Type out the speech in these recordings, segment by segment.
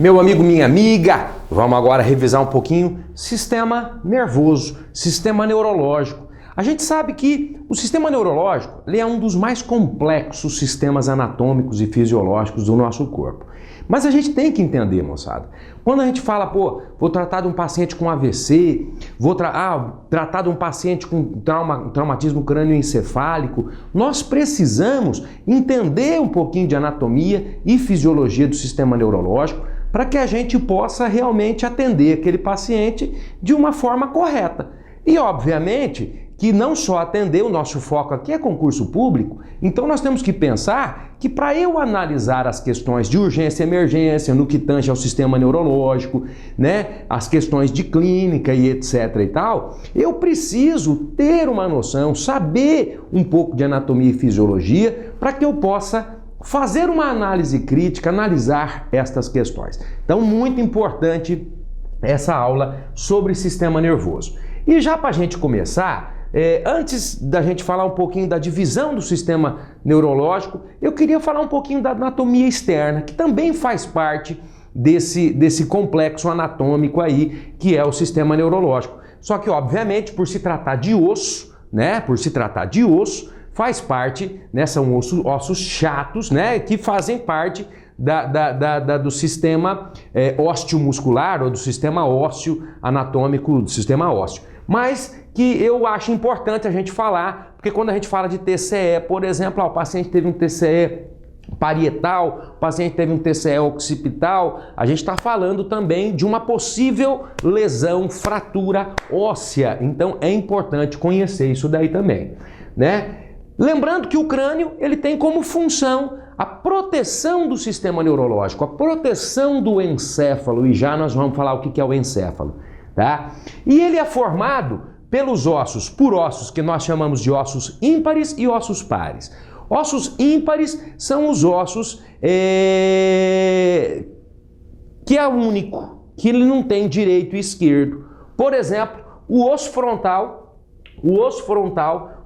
Meu amigo, minha amiga, vamos agora revisar um pouquinho sistema nervoso, sistema neurológico. A gente sabe que o sistema neurológico ele é um dos mais complexos sistemas anatômicos e fisiológicos do nosso corpo. Mas a gente tem que entender, moçada, quando a gente fala, vou tratar de um paciente com AVC, vou tratar de um paciente com traumatismo crânioencefálico, nós precisamos entender um pouquinho de anatomia e fisiologia do sistema neurológico para que a gente possa realmente atender aquele paciente de uma forma correta. E, obviamente, que não só atender, o nosso foco aqui é concurso público, então nós temos que pensar que para eu analisar as questões de urgência e emergência no que tange ao sistema neurológico, né, as questões de clínica e etc e tal, eu preciso ter uma noção, saber um pouco de anatomia e fisiologia para que eu possa fazer uma análise crítica, analisar estas questões. Então, muito importante essa aula sobre sistema nervoso. E já para a gente começar, antes da gente falar um pouquinho da divisão do sistema neurológico, eu queria falar um pouquinho da anatomia externa, que também faz parte desse complexo anatômico aí, que é o sistema neurológico. Só que, obviamente, por se tratar de osso, né, faz parte, né, são ossos chatos, né, que fazem parte do sistema osteomuscular ou do sistema ósseo anatômico, do sistema ósseo. Mas que eu acho importante a gente falar, porque quando a gente fala de TCE, por exemplo, o paciente teve um TCE parietal, o paciente teve um TCE occipital, a gente está falando também de uma possível lesão, fratura óssea. Então é importante conhecer isso daí também, né? Lembrando que o crânio ele tem como função a proteção do sistema neurológico, a proteção do encéfalo, e já nós vamos falar o que é o encéfalo, tá? E ele é formado pelos ossos, por ossos que nós chamamos de ossos ímpares e ossos pares. Ossos ímpares são os ossos que é único, que ele não tem direito e esquerdo. Por exemplo, o osso frontal,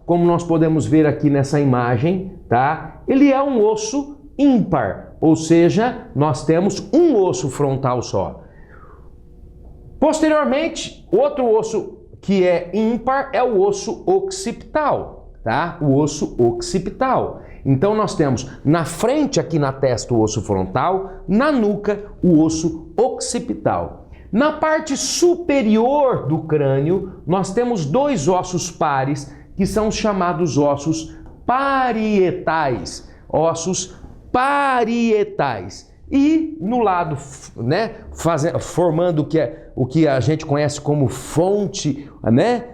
como nós podemos ver aqui nessa imagem, tá? Ele é um osso ímpar, ou seja, nós temos um osso frontal só. Posteriormente, outro osso que é ímpar é o osso occipital, tá? O osso occipital. Então nós temos na frente aqui na testa o osso frontal, na nuca o osso occipital. Na parte superior do crânio, nós temos dois ossos pares, que são chamados ossos parietais. Ossos parietais. E no lado, né, formando o que a gente conhece como fonte, né,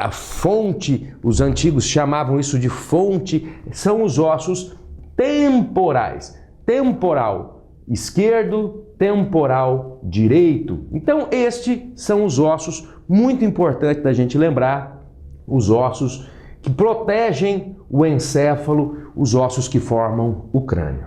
a fonte, os antigos chamavam isso de fonte, são os ossos temporais. Temporal esquerdo, temporal direito. Então estes são os ossos muito importantes da gente lembrar, os ossos que protegem o encéfalo, os ossos que formam o crânio.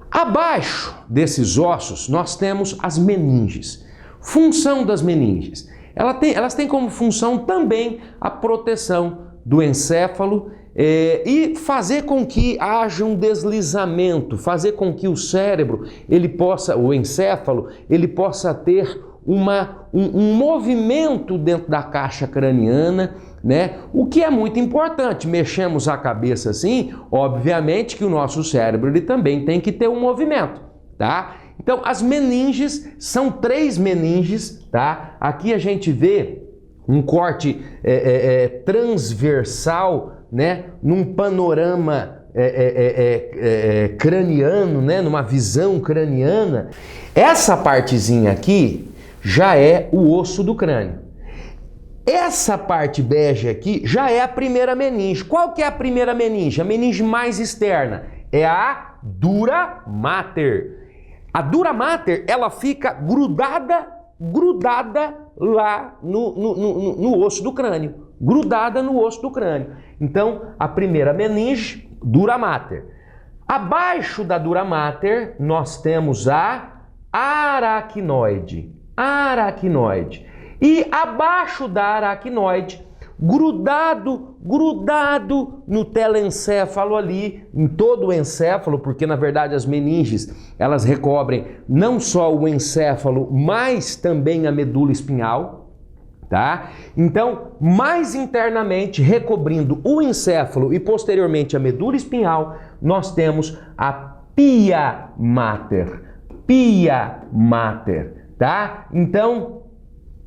Abaixo desses ossos nós temos as meninges. Função das meninges. Elas têm como função também a proteção do encéfalo e fazer com que haja um deslizamento, fazer com que o cérebro, o encéfalo, ele possa ter um movimento dentro da caixa craniana, né? O que é muito importante. Mexemos a cabeça assim, obviamente que o nosso cérebro ele também tem que ter um movimento, tá? Então as meninges são 3 meninges, tá? Aqui a gente vê um corte transversal, né? Num panorama craniano, né? Numa visão craniana. Essa partezinha aqui já é o osso do crânio. Essa parte bege aqui já é a primeira meninge. Qual que é a primeira meninge? A meninge mais externa é a dura mater. A dura mater, ela fica grudada lá no osso do crânio. Grudada no osso do crânio. Então, a primeira meninge, dura mater. Abaixo da dura mater, nós temos a aracnoide. E abaixo da aracnoide, grudado no telencéfalo ali, em todo o encéfalo, porque na verdade as meninges, elas recobrem não só o encéfalo, mas também a medula espinhal, tá? Então, mais internamente, recobrindo o encéfalo e posteriormente a medula espinhal, nós temos a pia mater, tá? Então,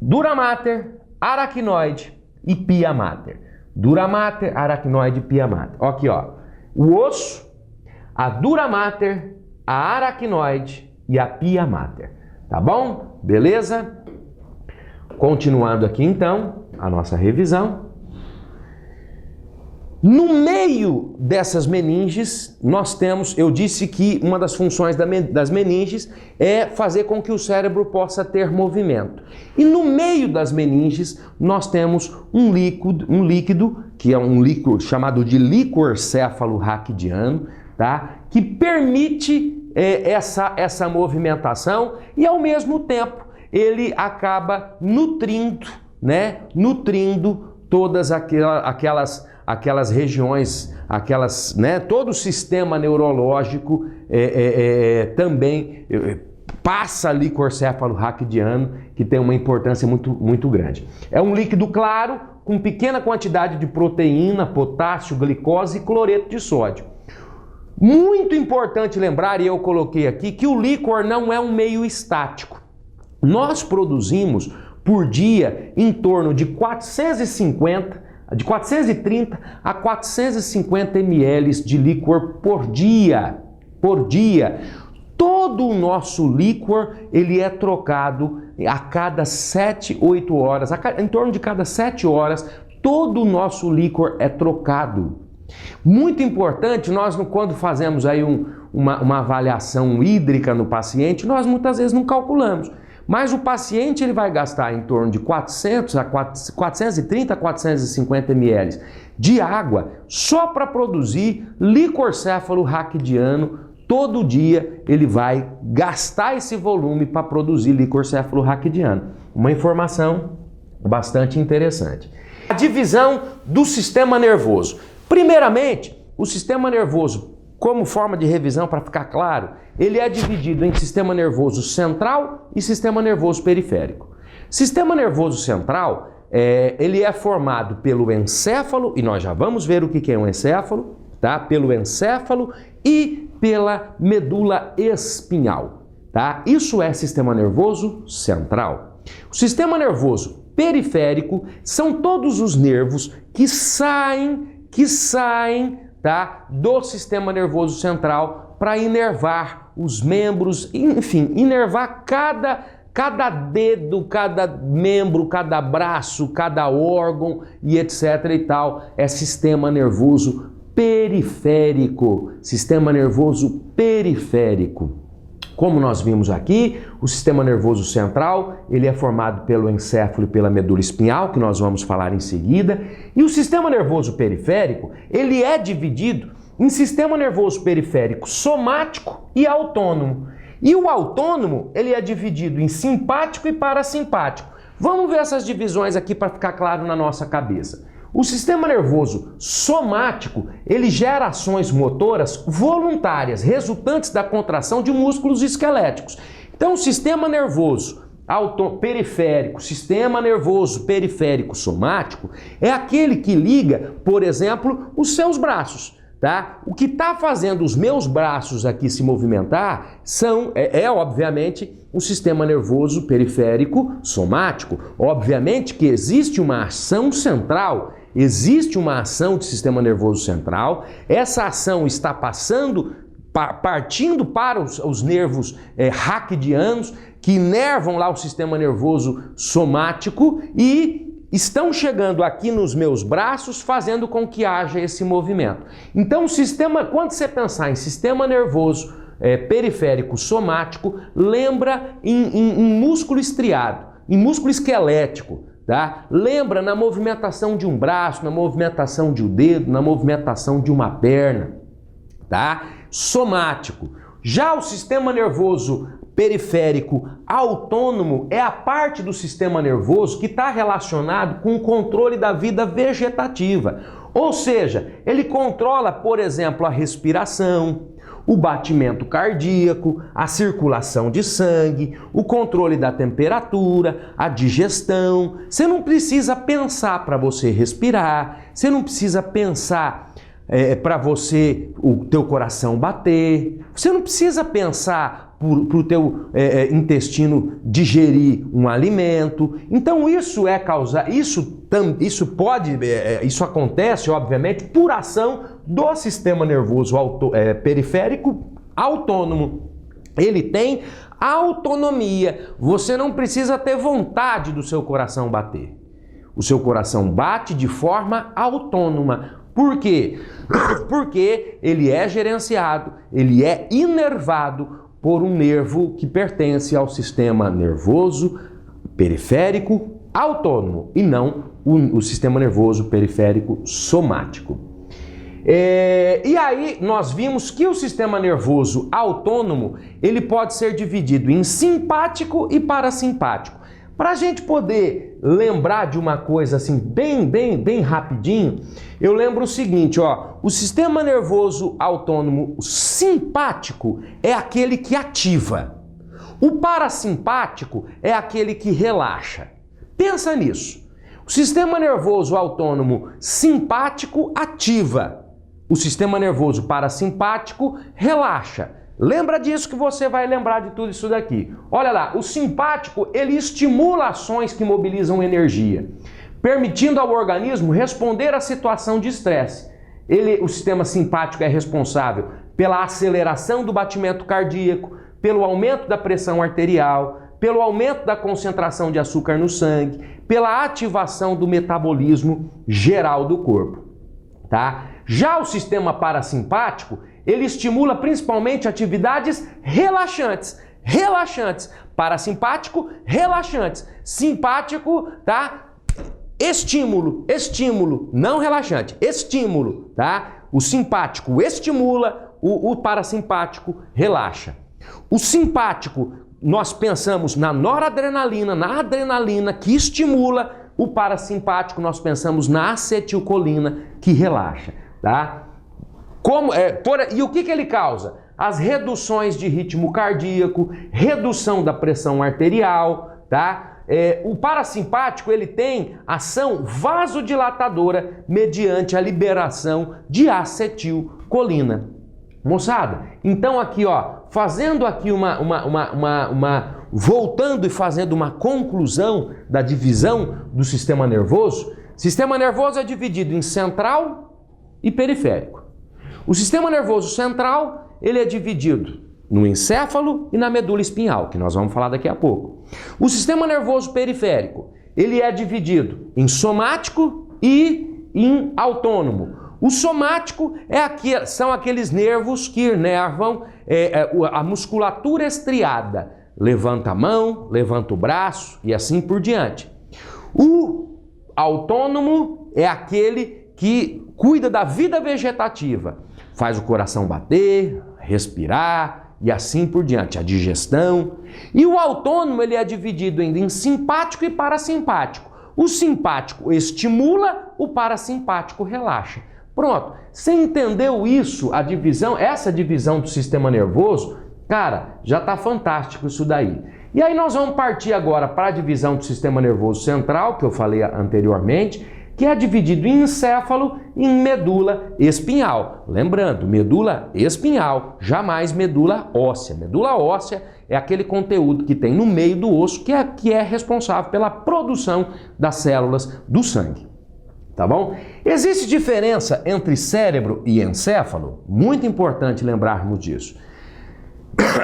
dura mater, aracnoide e pia mater. Dura mater, aracnoide e pia mater. Aqui, ó. O osso, a dura mater, a aracnoide e a pia mater. Tá bom? Beleza? Continuando aqui então, a nossa revisão. No meio dessas meninges, nós temos, eu disse que uma das funções das meninges é fazer com que o cérebro possa ter movimento. E no meio das meninges, nós temos um líquido, que é um líquido chamado de líquor céfalo-raquidiano, tá? Que permite essa movimentação e ao mesmo tempo ele acaba nutrindo, né? Nutrindo todas aquelas regiões, né? Todo o sistema neurológico também passa líquor céfalo-raquidiano, que tem uma importância muito grande. É um líquido claro, com pequena quantidade de proteína, potássio, glicose e cloreto de sódio. Muito importante lembrar, e eu coloquei aqui, que o líquor não é um meio estático. Nós produzimos por dia em torno de 430 a 450 ml de líquor por dia. Todo o nosso líquor, ele é trocado a cada 7, 8 horas, em torno de cada 7 horas, todo o nosso líquor é trocado. Muito importante, nós quando fazemos aí uma avaliação hídrica no paciente, nós muitas vezes não calculamos. Mas o paciente ele vai gastar em torno de 430 a 450 ml de água só para produzir líquor céfalo-raquidiano. Todo dia ele vai gastar esse volume para produzir líquor céfalo-raquidiano. Uma informação bastante interessante. A divisão do sistema nervoso. Primeiramente, o sistema nervoso, como forma de revisão para ficar claro, ele é dividido em sistema nervoso central e sistema nervoso periférico. Sistema nervoso central, ele é formado pelo encéfalo, e nós já vamos ver o que é um encéfalo, tá? Pelo encéfalo e pela medula espinhal, tá? Isso é sistema nervoso central. O sistema nervoso periférico são todos os nervos que saem, tá, do sistema nervoso central para inervar os membros, enfim, inervar cada dedo, cada membro, cada braço, cada órgão e etc e tal. É sistema nervoso periférico. Sistema nervoso periférico. Como nós vimos aqui, o sistema nervoso central, ele é formado pelo encéfalo e pela medula espinhal, que nós vamos falar em seguida. E o sistema nervoso periférico, ele é dividido em sistema nervoso periférico somático e autônomo. E o autônomo, ele é dividido em simpático e parasimpático. Vamos ver essas divisões aqui para ficar claro na nossa cabeça. O sistema nervoso somático, ele gera ações motoras voluntárias, resultantes da contração de músculos esqueléticos. Então, o sistema nervoso periférico, sistema nervoso periférico somático, é aquele que liga, por exemplo, os seus braços. Tá? O que está fazendo os meus braços aqui se movimentar obviamente, o sistema nervoso periférico somático. Obviamente que existe uma ação central, existe uma ação do sistema nervoso central, essa ação está partindo para os nervos raquidianos, que inervam lá o sistema nervoso somático e estão chegando aqui nos meus braços, fazendo com que haja esse movimento. Então, quando você pensar em sistema nervoso periférico somático, lembra em músculo estriado, em músculo esquelético, tá? Lembra na movimentação de um braço, na movimentação de um dedo, na movimentação de uma perna, tá? Somático. Já o sistema nervoso periférico autônomo é a parte do sistema nervoso que está relacionado com o controle da vida vegetativa. Ou seja, ele controla, por exemplo, a respiração, o batimento cardíaco, a circulação de sangue, o controle da temperatura, a digestão. Você não precisa pensar para você respirar, você não precisa pensar para você o teu coração bater, você não precisa pensar para o teu intestino digerir um alimento. Então isso acontece, obviamente, por ação do sistema nervoso periférico autônomo. Ele tem autonomia. Você não precisa ter vontade do seu coração bater. O seu coração bate de forma autônoma. Por quê? Porque ele é gerenciado, ele é inervado por um nervo que pertence ao sistema nervoso periférico autônomo e não o sistema nervoso periférico somático. E aí nós vimos que o sistema nervoso autônomo ele pode ser dividido em simpático e parasimpático. Para a gente poder lembrar de uma coisa assim bem rapidinho, eu lembro o seguinte, o sistema nervoso autônomo simpático é aquele que ativa. O parasimpático é aquele que relaxa. Pensa nisso. O sistema nervoso autônomo simpático ativa. O sistema nervoso parasimpático relaxa. Lembra disso que você vai lembrar de tudo isso daqui. Olha lá, o simpático, ele estimula ações que mobilizam energia, permitindo ao organismo responder à situação de estresse. O sistema simpático é responsável pela aceleração do batimento cardíaco, pelo aumento da pressão arterial, pelo aumento da concentração de açúcar no sangue, pela ativação do metabolismo geral do corpo, tá? Já o sistema parasimpático, ele estimula principalmente atividades relaxantes. Parasimpático, relaxantes. Simpático, tá? Estímulo, não relaxante, estímulo, tá? O simpático estimula, o parasimpático relaxa. O simpático, nós pensamos na noradrenalina, na adrenalina que estimula. O parasimpático, nós pensamos na acetilcolina que relaxa, tá? E o que ele causa? As reduções de ritmo cardíaco, redução da pressão arterial, tá? O parasimpático ele tem ação vasodilatadora mediante a liberação de acetilcolina. Moçada, então aqui fazendo aqui voltando e fazendo uma conclusão da divisão do sistema nervoso é dividido em central e periférico. O sistema nervoso central, ele é dividido no encéfalo e na medula espinhal, que nós vamos falar daqui a pouco. O sistema nervoso periférico, ele é dividido em somático e em autônomo. O somático são aqueles nervos que inervam a musculatura estriada. Levanta a mão, levanta o braço e assim por diante. O autônomo é aquele que cuida da vida vegetativa. Faz o coração bater, respirar e assim por diante, a digestão. E o autônomo ele é dividido ainda em simpático e parasimpático. O simpático estimula, o parasimpático relaxa. Pronto, você entendeu isso, essa divisão do sistema nervoso? Cara, já está fantástico isso daí. E aí nós vamos partir agora para a divisão do sistema nervoso central, que eu falei anteriormente, que é dividido em encéfalo e em medula espinhal. Lembrando, medula espinhal, jamais medula óssea. Medula óssea é aquele conteúdo que tem no meio do osso que é responsável pela produção das células do sangue. Tá bom? Existe diferença entre cérebro e encéfalo? Muito importante lembrarmos disso.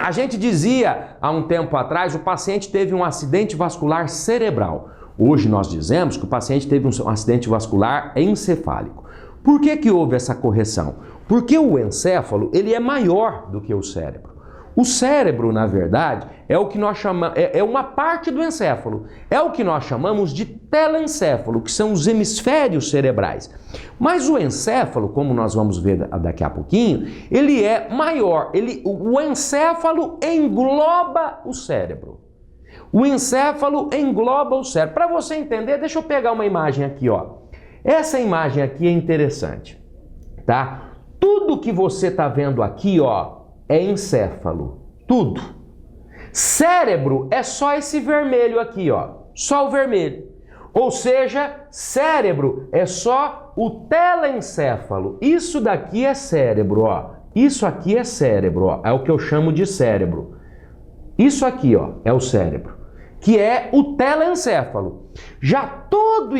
A gente dizia há um tempo atrás, o paciente teve um acidente vascular cerebral. Hoje nós dizemos que o paciente teve um acidente vascular encefálico. Por que houve essa correção? Porque o encéfalo ele é maior do que o cérebro. O cérebro, na verdade, é o que nós chamamos, é uma parte do encéfalo. É o que nós chamamos de telencéfalo, que são os hemisférios cerebrais. Mas o encéfalo, como nós vamos ver daqui a pouquinho, ele é maior. O encéfalo engloba o cérebro. O encéfalo engloba o cérebro. Para você entender, deixa eu pegar uma imagem aqui, ó. Essa imagem aqui é interessante, tá? Tudo que você está vendo aqui, ó, é encéfalo. Tudo. Cérebro é só esse vermelho aqui, ó. Só o vermelho. Ou seja, cérebro é só o telencéfalo. Isso daqui é cérebro, ó. Isso aqui é cérebro, ó. É o que eu chamo de cérebro. Isso aqui, ó, é o cérebro, que é o telencéfalo. Já tudo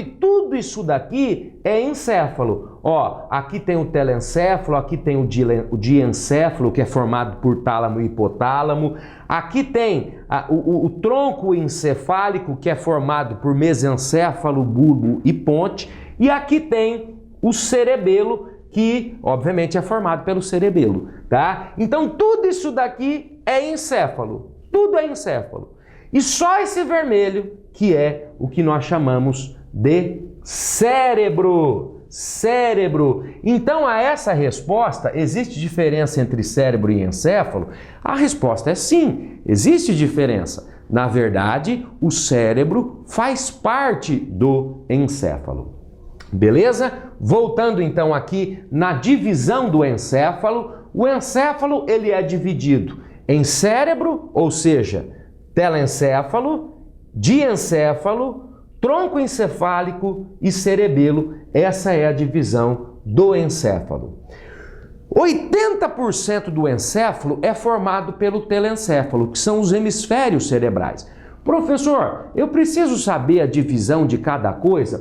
isso daqui é encéfalo. Ó, aqui tem o telencéfalo, aqui tem o diencéfalo, que é formado por tálamo e hipotálamo. Aqui tem o tronco encefálico, que é formado por mesencéfalo, bulbo e ponte. E aqui tem o cerebelo, que obviamente é formado pelo cerebelo, tá? Então tudo isso daqui é encéfalo. Tudo é encéfalo. E só esse vermelho que é o que nós chamamos de cérebro. Cérebro. Então, a essa resposta, existe diferença entre cérebro e encéfalo? A resposta é sim, existe diferença. Na verdade, o cérebro faz parte do encéfalo. Beleza? Voltando então aqui na divisão do encéfalo, o encéfalo ele é dividido em cérebro, ou seja, telencéfalo, diencéfalo, tronco encefálico e cerebelo. Essa é a divisão do encéfalo. 80% do encéfalo é formado pelo telencéfalo, que são os hemisférios cerebrais. Professor, eu preciso saber a divisão de cada coisa?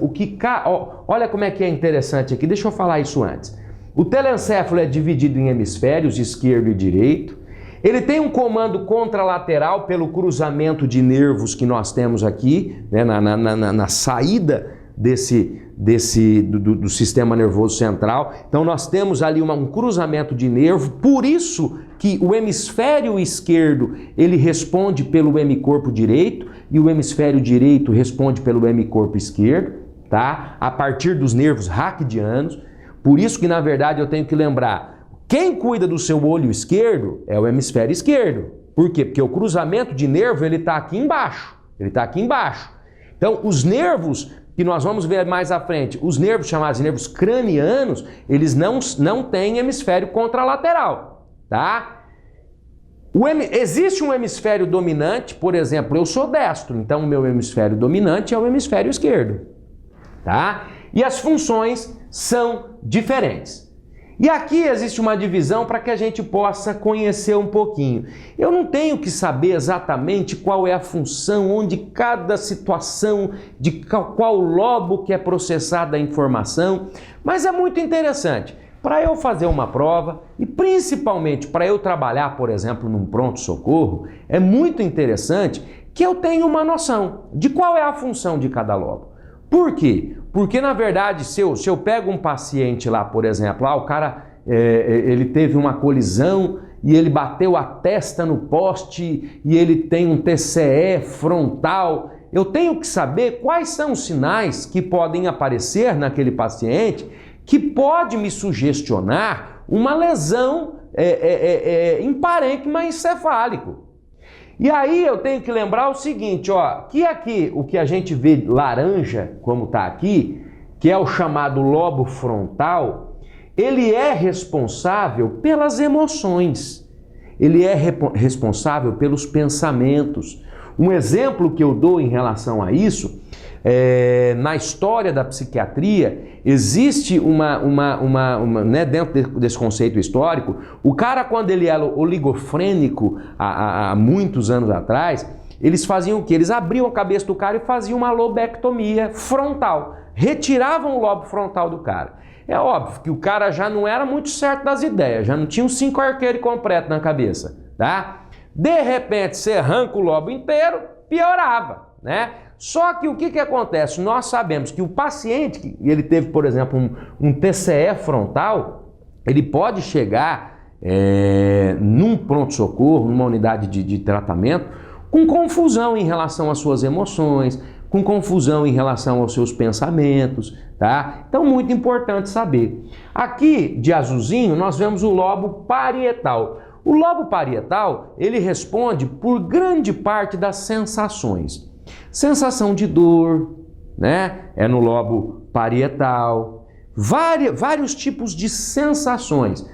Olha como é que é interessante aqui, deixa eu falar isso antes. O telencéfalo é dividido em hemisférios esquerdo e direito. Ele tem um comando contralateral pelo cruzamento de nervos que nós temos aqui, né, na saída do sistema nervoso central. Então nós temos ali um cruzamento de nervo, por isso que o hemisfério esquerdo ele responde pelo hemicorpo direito e o hemisfério direito responde pelo hemicorpo esquerdo, tá? A partir dos nervos raquidianos. Por isso que na verdade eu tenho que lembrar, quem cuida do seu olho esquerdo é o hemisfério esquerdo. Por quê? Porque o cruzamento de nervo ele está aqui embaixo. Ele está aqui embaixo. Então os nervos que nós vamos ver mais à frente, os nervos chamados de nervos cranianos, eles não têm hemisfério contralateral, tá? Existe um hemisfério dominante, por exemplo, eu sou destro, então o meu hemisfério dominante é o hemisfério esquerdo, tá? E as funções são diferentes. E aqui existe uma divisão para que a gente possa conhecer um pouquinho. Eu não tenho que saber exatamente qual é a função, onde cada situação, de qual lobo que é processada a informação, mas é muito interessante. Para eu fazer uma prova e principalmente para eu trabalhar, por exemplo, num pronto-socorro, é muito interessante que eu tenha uma noção de qual é a função de cada lobo. Por quê? Porque, na verdade, se eu pego um paciente lá, por exemplo, o cara ele teve uma colisão e ele bateu a testa no poste e ele tem um TCE frontal, eu tenho que saber quais são os sinais que podem aparecer naquele paciente que pode me sugestionar uma lesão em parênquima encefálico. E aí eu tenho que lembrar o seguinte, ó, que aqui o que a gente vê laranja, como está aqui, que é o chamado lobo frontal, ele é responsável pelas emoções, ele é responsável pelos pensamentos. Um exemplo que eu dou em relação a isso, na história da psiquiatria, existe né, dentro desse conceito histórico, o cara quando ele era oligofrênico há muitos anos atrás, eles faziam o quê? Eles abriam a cabeça do cara e faziam uma lobectomia frontal, retiravam o lobo frontal do cara. É óbvio que o cara já não era muito certo das ideias, já não tinha um 5 arqueiro completo na cabeça, tá? De repente você arranca o lobo inteiro, piorava, né? Só que o que acontece? Nós sabemos que o paciente, ele teve, por exemplo, um TCE frontal, ele pode chegar num pronto-socorro, numa unidade de tratamento, com confusão em relação às suas emoções, com confusão em relação aos seus pensamentos, tá? Então, muito importante saber. Aqui, de azulzinho, nós vemos o lobo parietal. O lobo parietal, ele responde por grande parte das sensações. Sensação de dor, né? É no lobo parietal. Vários tipos de sensações.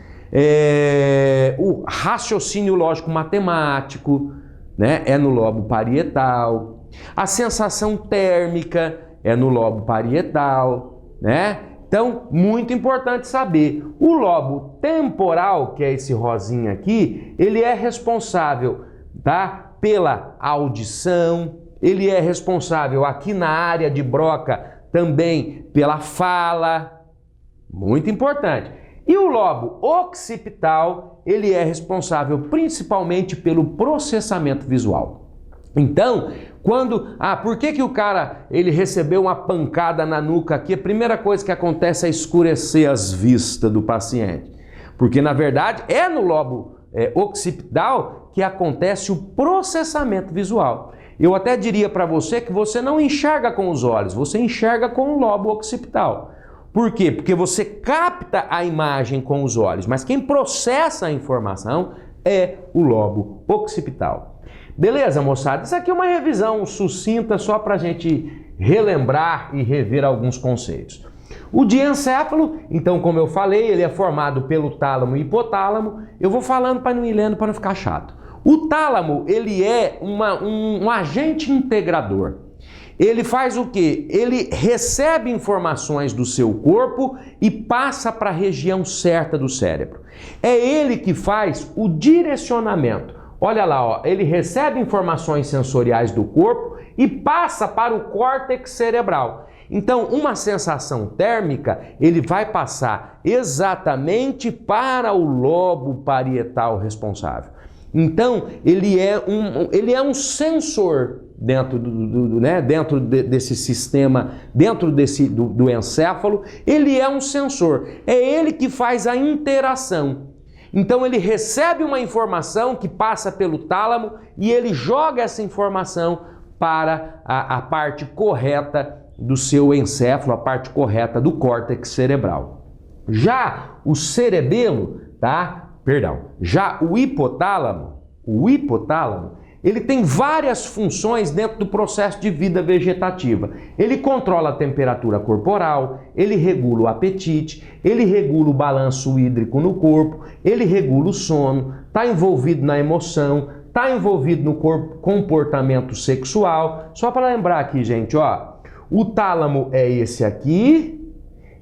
O raciocínio lógico-matemático, né? É no lobo parietal. A sensação térmica é no lobo parietal, né? Então, muito importante saber. O lobo temporal, que é esse rosinha aqui, ele é responsável, tá? Pela audição, ele é responsável aqui na área de Broca também pela fala, muito importante. E o lobo occipital, ele é responsável principalmente pelo processamento visual. Então, por que o cara ele recebeu uma pancada na nuca aqui? A primeira coisa que acontece é escurecer as vistas do paciente. Porque, na verdade, é no lobo occipital que acontece o processamento visual. Eu até diria para você que você não enxerga com os olhos, você enxerga com o lobo occipital. Por quê? Porque você capta a imagem com os olhos, mas quem processa a informação é o lobo occipital. Beleza, moçada? Isso aqui é uma revisão sucinta só para a gente relembrar e rever alguns conceitos. O diencéfalo, então, como eu falei, ele é formado pelo tálamo e hipotálamo. Eu vou falando para não ir lendo para não ficar chato. O tálamo, ele é um agente integrador. Ele faz o quê? Ele recebe informações do seu corpo e passa para a região certa do cérebro. É ele que faz o direcionamento. Olha lá, ó, ele recebe informações sensoriais do corpo e passa para o córtex cerebral. Então, uma sensação térmica, ele vai passar exatamente para o lobo parietal responsável. Então, ele é um sensor dentro dentro desse sistema, dentro do encéfalo, ele é um sensor. É ele que faz a interação. Então ele recebe uma informação que passa pelo tálamo e ele joga essa informação para a parte correta do seu encéfalo, a parte correta do córtex cerebral. Já o cerebelo, já o hipotálamo, ele tem várias funções dentro do processo de vida vegetativa. Ele controla a temperatura corporal, ele regula o apetite, ele regula o balanço hídrico no corpo, ele regula o sono, está envolvido na emoção, está envolvido no comportamento sexual. Só para lembrar aqui, gente, ó, o tálamo é esse aqui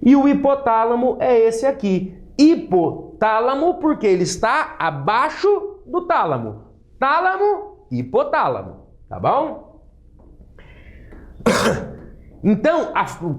e o hipotálamo é esse aqui. Hipotálamo porque ele está abaixo do tálamo. Tálamo, hipotálamo, tá bom? Então,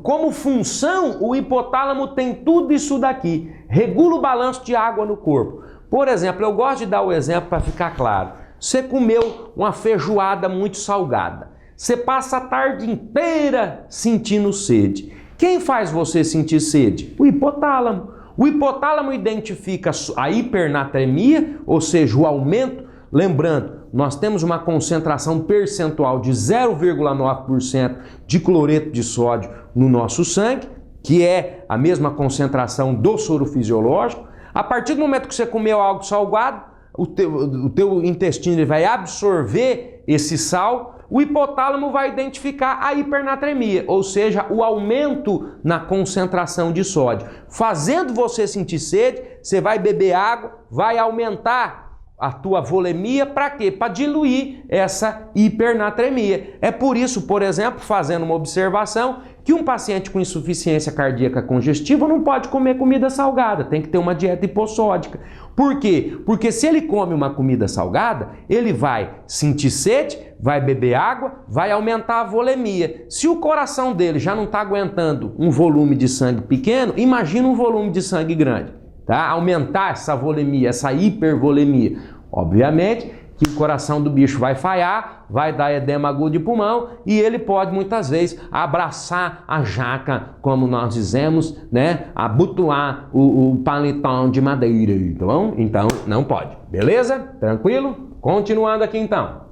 como função, o hipotálamo tem tudo isso daqui. Regula o balanço de água no corpo. Por exemplo, eu gosto de dar o exemplo para ficar claro. Você comeu uma feijoada muito salgada. Você passa a tarde inteira sentindo sede. Quem faz você sentir sede? O hipotálamo. O hipotálamo identifica a hipernatremia, ou seja, o aumento. Lembrando, nós temos uma concentração percentual de 0,9% de cloreto de sódio no nosso sangue, que é a mesma concentração do soro fisiológico. A partir do momento que você comeu algo salgado, o teu intestino vai absorver esse sal, o hipotálamo vai identificar a hipernatremia, ou seja, o aumento na concentração de sódio. Fazendo você sentir sede, você vai beber água, vai aumentar a tua volemia, para quê? Para diluir essa hipernatremia. É por isso, por exemplo, fazendo uma observação, que um paciente com insuficiência cardíaca congestiva não pode comer comida salgada, tem que ter uma dieta hipossódica. Por quê? Porque se ele come uma comida salgada, ele vai sentir sede, vai beber água, vai aumentar a volemia. Se o coração dele já não está aguentando um volume de sangue pequeno, imagina um volume de sangue grande. Tá? Aumentar essa volemia, essa hipervolemia. Obviamente que o coração do bicho vai falhar, vai dar edema agudo de pulmão e ele pode muitas vezes abraçar a jaca, como nós dizemos, né? Abotoar o paletó de madeira, tá bom? Então não pode, beleza? Tranquilo? Continuando aqui então.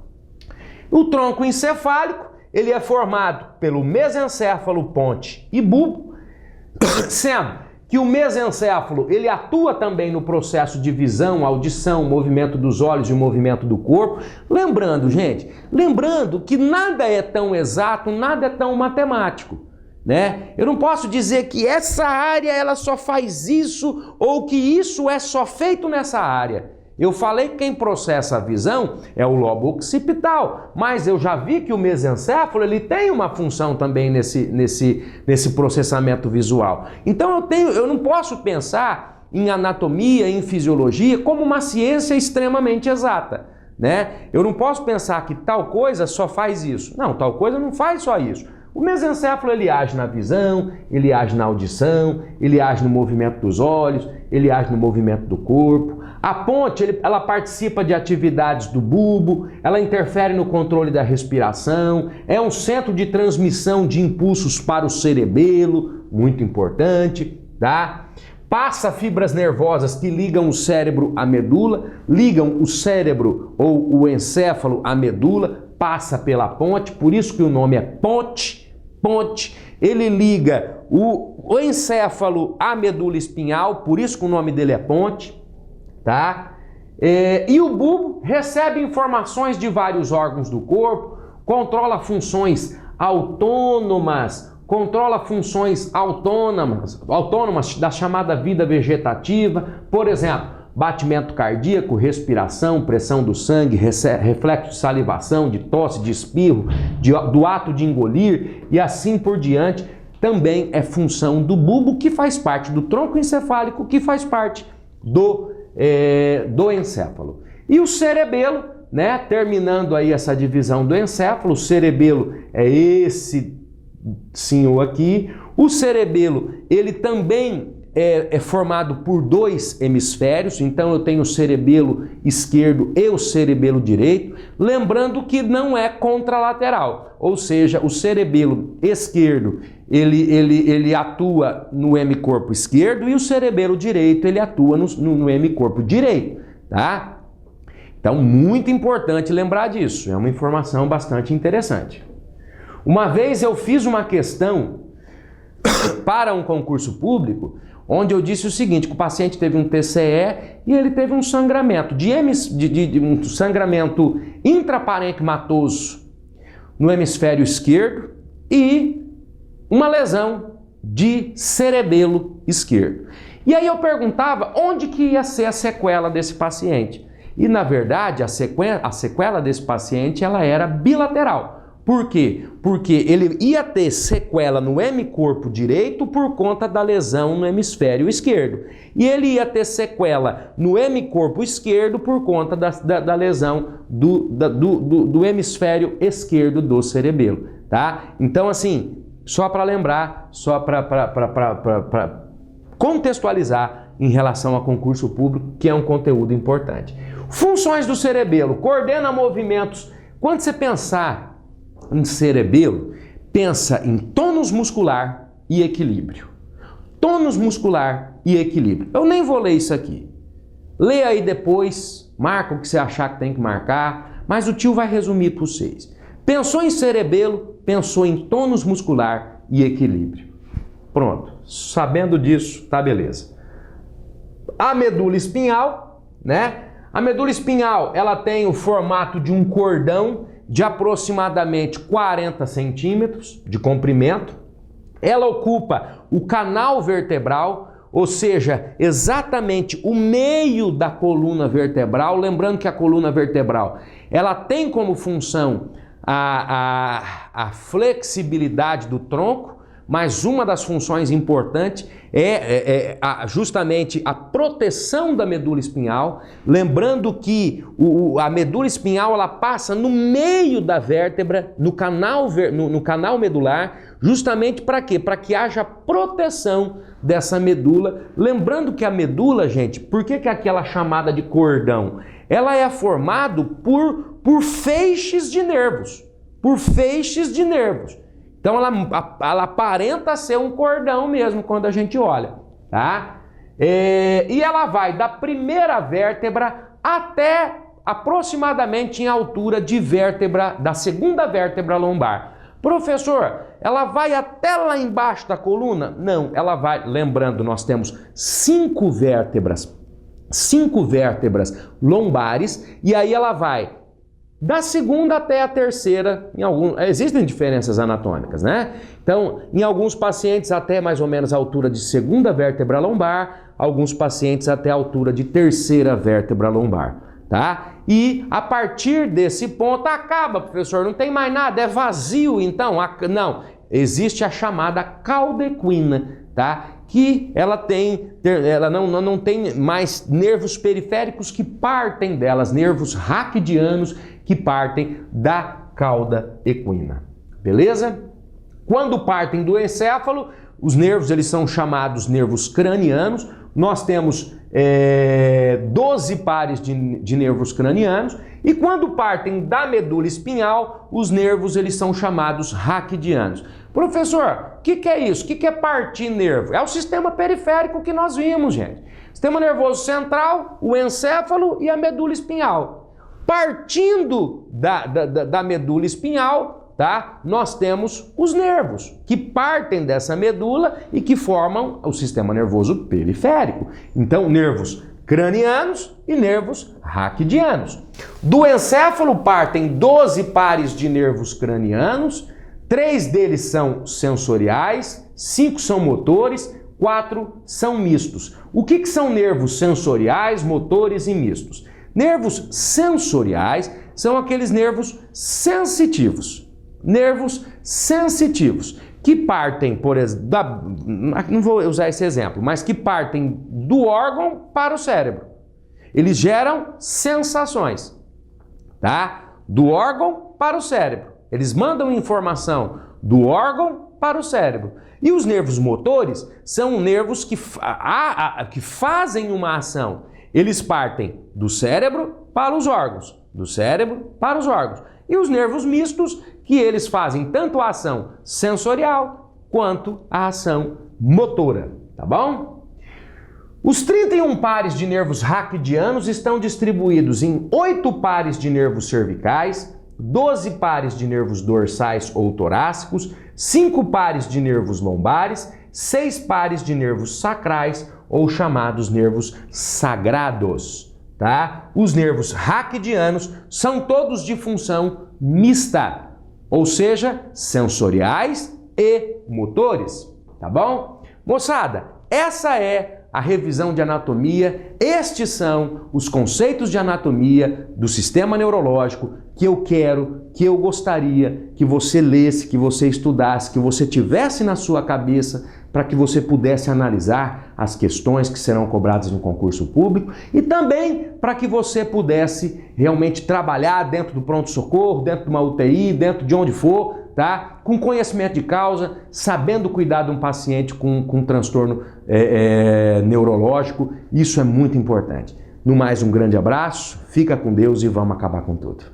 O tronco encefálico, ele é formado pelo mesencéfalo, ponte e bulbo, sendo que o mesencéfalo, ele atua também no processo de visão, audição, movimento dos olhos e o movimento do corpo. Lembrando, gente, lembrando que nada é tão exato, nada é tão matemático, né? Eu não posso dizer que essa área ela só faz isso ou que isso é só feito nessa área. Eu falei que quem processa a visão é o lobo occipital, mas eu já vi que o mesencéfalo ele tem uma função também nesse processamento visual. Então eu não posso pensar em anatomia, em fisiologia como uma ciência extremamente exata, né? Eu não posso pensar que tal coisa só faz isso. Não, tal coisa não faz só isso. O mesencéfalo ele age na visão, ele age na audição, ele age no movimento dos olhos, ele age no movimento do corpo. A ponte, ela participa de atividades do bulbo, ela interfere no controle da respiração, é um centro de transmissão de impulsos para o cerebelo, muito importante, tá? Passa fibras nervosas que ligam o cérebro à medula, ligam o cérebro ou o encéfalo à medula, passa pela ponte, por isso que o nome é ponte. Ele liga o encéfalo à medula espinhal, por isso que o nome dele é ponte, tá? E o bulbo recebe informações de vários órgãos do corpo, controla funções autônomas da chamada vida vegetativa, por exemplo, batimento cardíaco, respiração, pressão do sangue, reflexo de salivação, de tosse, de espirro, do ato de engolir e assim por diante, também é função do bulbo, que faz parte do tronco encefálico, que faz parte do encéfalo. E o cerebelo, né, terminando aí essa divisão do encéfalo, o cerebelo é esse senhor aqui. O cerebelo, ele também é formado por dois hemisférios, então eu tenho o cerebelo esquerdo e o cerebelo direito, lembrando que não é contralateral, ou seja, o cerebelo esquerdo ele atua no hemicorpo esquerdo e o cerebelo direito ele atua no hemicorpo direito, tá? Então, muito importante lembrar disso, é uma informação bastante interessante. Uma vez eu fiz uma questão para um concurso público, onde eu disse o seguinte, que o paciente teve um TCE e ele teve um sangramento, um sangramento intraparenquimatoso no hemisfério esquerdo e uma lesão de cerebelo esquerdo. E aí eu perguntava onde que ia ser a sequela desse paciente. E na verdade a sequela desse paciente ela era bilateral. Por quê? Porque ele ia ter sequela no hemicorpo direito por conta da lesão no hemisfério esquerdo. E ele ia ter sequela no hemicorpo esquerdo por conta da lesão do hemisfério esquerdo do cerebelo, tá? Então, assim, só para lembrar, só para contextualizar em relação a concurso público, que é um conteúdo importante. Funções do cerebelo: coordena movimentos. Quando você pensar em cerebelo, pensa em tônus muscular e equilíbrio. Tônus muscular e equilíbrio. Eu nem vou ler isso aqui. Lê aí depois, marca o que você achar que tem que marcar, mas o tio vai resumir para vocês. Pensou em cerebelo, pensou em tônus muscular e equilíbrio. Pronto. Sabendo disso, tá beleza. A medula espinhal, né? A medula espinhal, ela tem o formato de um cordão de aproximadamente 40 centímetros de comprimento. Ela ocupa o canal vertebral, ou seja, exatamente o meio da coluna vertebral. Lembrando que a coluna vertebral, ela tem como função a flexibilidade do tronco, mas uma das funções importantes é justamente a proteção da medula espinhal. Lembrando que a medula espinhal ela passa no meio da vértebra, no canal medular, justamente para quê? Para que haja proteção dessa medula. Lembrando que a medula, gente, por que aquela chamada de cordão? ela é formada por feixes de nervos. Por feixes de nervos. Então ela aparenta ser um cordão mesmo quando a gente olha, tá? E ela vai da primeira vértebra até aproximadamente em altura de vértebra, da segunda vértebra lombar. Professor, ela vai até lá embaixo da coluna? Não, ela vai, lembrando, nós temos 5 vértebras lombares, e aí ela vai da segunda até a terceira, existem diferenças anatômicas, né? Então, em alguns pacientes até mais ou menos a altura de segunda vértebra lombar, alguns pacientes até a altura de terceira vértebra lombar, tá? E a partir desse ponto acaba, professor, não tem mais nada, é vazio então? Não, existe a chamada cauda equina, tá? Que ela não tem mais nervos periféricos que partem delas, nervos raquidianos que partem da cauda equina, beleza? Quando partem do encéfalo, os nervos eles são chamados nervos cranianos. Nós temos 12 pares de nervos cranianos, e quando partem da medula espinhal, os nervos eles são chamados raquidianos. Professor, o que é isso? O que é partir nervo? É o sistema periférico que nós vimos, gente. Sistema nervoso central, o encéfalo e a medula espinhal. Partindo da medula espinhal, tá? Nós temos os nervos que partem dessa medula e que formam o sistema nervoso periférico. Então, nervos cranianos e nervos raquidianos. Do encéfalo partem 12 pares de nervos cranianos, 3 deles são sensoriais, 5 são motores, 4 são mistos. O que são nervos sensoriais, motores e mistos? Nervos sensoriais são aqueles nervos sensitivos. Nervos sensitivos que partem, por exemplo, não vou usar esse exemplo, mas que partem do órgão para o cérebro. Eles geram sensações, tá? Do órgão para o cérebro. Eles mandam informação do órgão para o cérebro. E os nervos motores são nervos que fazem uma ação. Eles partem do cérebro para os órgãos, do cérebro para os órgãos. E os nervos mistos, que eles fazem tanto a ação sensorial quanto a ação motora, tá bom? Os 31 pares de nervos raquidianos estão distribuídos em 8 pares de nervos cervicais, 12 pares de nervos dorsais ou torácicos, 5 pares de nervos lombares, 6 pares de nervos sacrais ou chamados nervos sagrados, tá? Os nervos raquidianos são todos de função mista, ou seja, sensoriais e motores, tá bom? Moçada, essa é a revisão de anatomia, estes são os conceitos de anatomia do sistema neurológico que eu gostaria que você lesse, que você estudasse, que você tivesse na sua cabeça para que você pudesse analisar as questões que serão cobradas no concurso público e também para que você pudesse realmente trabalhar dentro do pronto-socorro, dentro de uma UTI, dentro de onde for, tá? Com conhecimento de causa, sabendo cuidar de um paciente com transtorno neurológico. Isso é muito importante. No mais, um grande abraço, fica com Deus e vamos acabar com tudo.